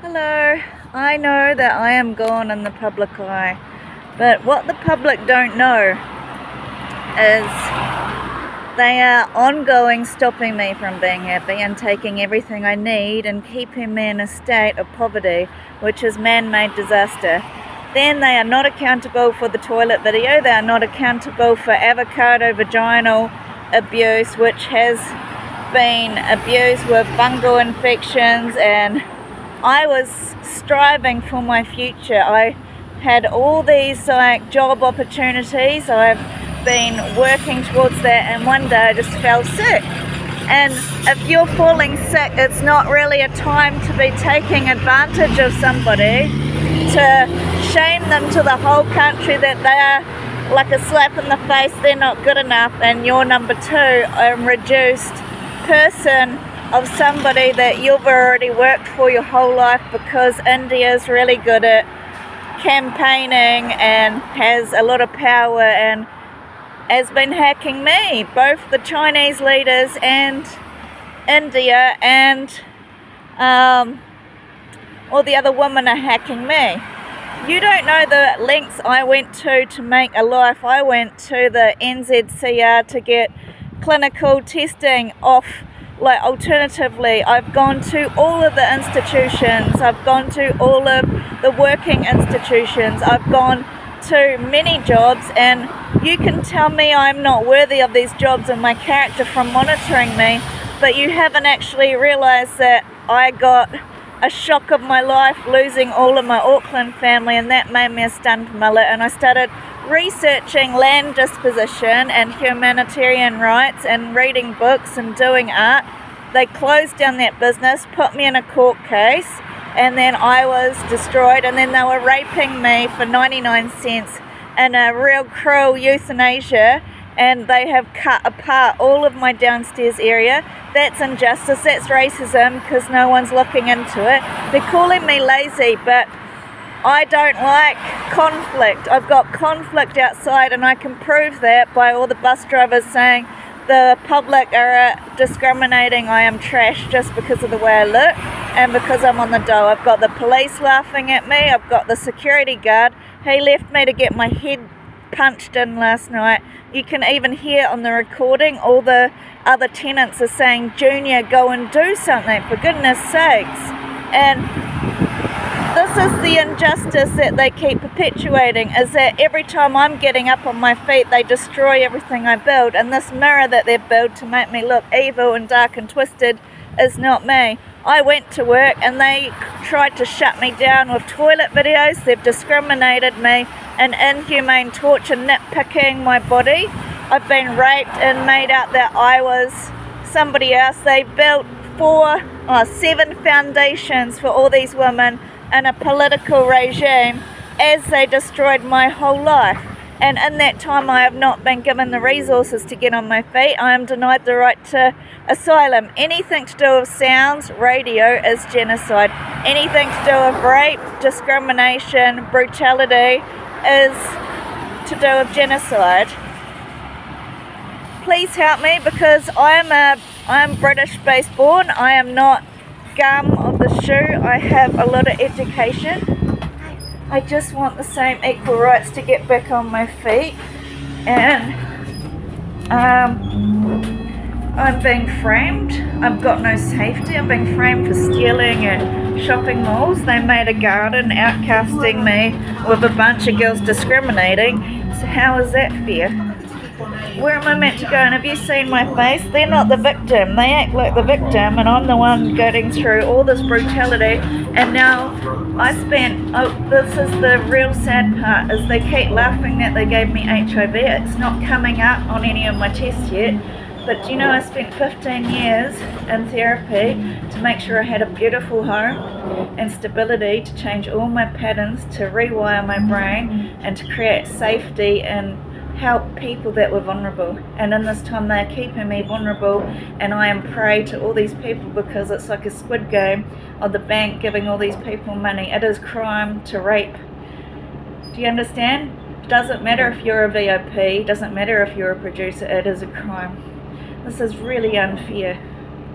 Hello, I know that I am gone in the public eye, but what the public don't know is they are ongoing stopping me from being happy and taking everything I need and keeping me in a state of poverty, which is man-made disaster. Then they are not accountable for the toilet video, they are not accountable for avocado vaginal abuse, which has been abused with fungal infections, and I was striving for my future. I had all these job opportunities. I've been working towards that, and one day I just fell sick. And if you're falling sick, it's not really a time to be taking advantage of somebody, to shame them to the whole country that they are like a slap in the face, they're not good enough, and you're number two, a reduced person of somebody that you've already worked for your whole life, because India's really good at campaigning and has a lot of power and has been hacking me, both the Chinese leaders and India, and all the other women are hacking me. You don't know the lengths I went to make a life. I went to the NZCR to get clinical testing off. Alternatively, I've gone to all of the institutions, I've gone to all of the working institutions, I've gone to many jobs, and you can tell me I'm not worthy of these jobs and my character from monitoring me, but you haven't actually realised that I got a shock of my life losing all of my Auckland family, and that made me a stunned mullet, and I started researching land disposition and humanitarian rights and reading books and doing art. They closed down that business, put me in a court case, and then I was destroyed, and then they were raping me for 99 cents in a real cruel euthanasia, and they have cut apart all of my downstairs area. That's injustice, that's racism, because no one's looking into it. They're calling me lazy, but I don't like conflict. I've got conflict outside, and I can prove that by all the bus drivers saying the public are discriminating. I am trash just because of the way I look and because I'm on the dole. I've got the police laughing at me. I've got the security guard. He left me to get my head punched in last night. You can even hear on the recording all the other tenants are saying, "Junior, go and do something, for goodness sakes." And this is the injustice that they keep perpetuating, is that every time I'm getting up on my feet, they destroy everything I build, and this mirror that they built to make me look evil and dark and twisted is not me. I went to work and they tried to shut me down with toilet videos. They've discriminated me and inhumane torture, nitpicking my body. I've been raped and made out that I was somebody else. They built 7 foundations for all these women in a political regime as they destroyed my whole life. And in that time I have not been given the resources to get on my feet. I am denied the right to asylum. Anything to do with sounds, radio is genocide. Anything to do with rape, discrimination, brutality is to do with genocide. Please help me, because I am British based born. I am not gum of the shoe. I have a lot of education. I just want the same equal rights to get back on my feet, and I'm being framed. I've got no safety. I'm being framed for stealing at shopping malls. They made a garden outcasting me with a bunch of girls discriminating. So how is that fair? Where am I meant to go? And have you seen my face? They're not the victim. They act like the victim, and I'm the one going through all this brutality. And now this is the real sad part, is they keep laughing that they gave me HIV. It's not coming up on any of my tests yet. But you know, I spent 15 years in therapy to make sure I had a beautiful home and stability, to change all my patterns, to rewire my brain, and to create safety and help people that were vulnerable. And in this time they're keeping me vulnerable, and I am prey to all these people, because it's like a squid game of the bank giving all these people money. It is crime to rape. Do you understand? Doesn't matter if you're a VIP, doesn't matter if you're a producer, it is a crime. This is really unfair.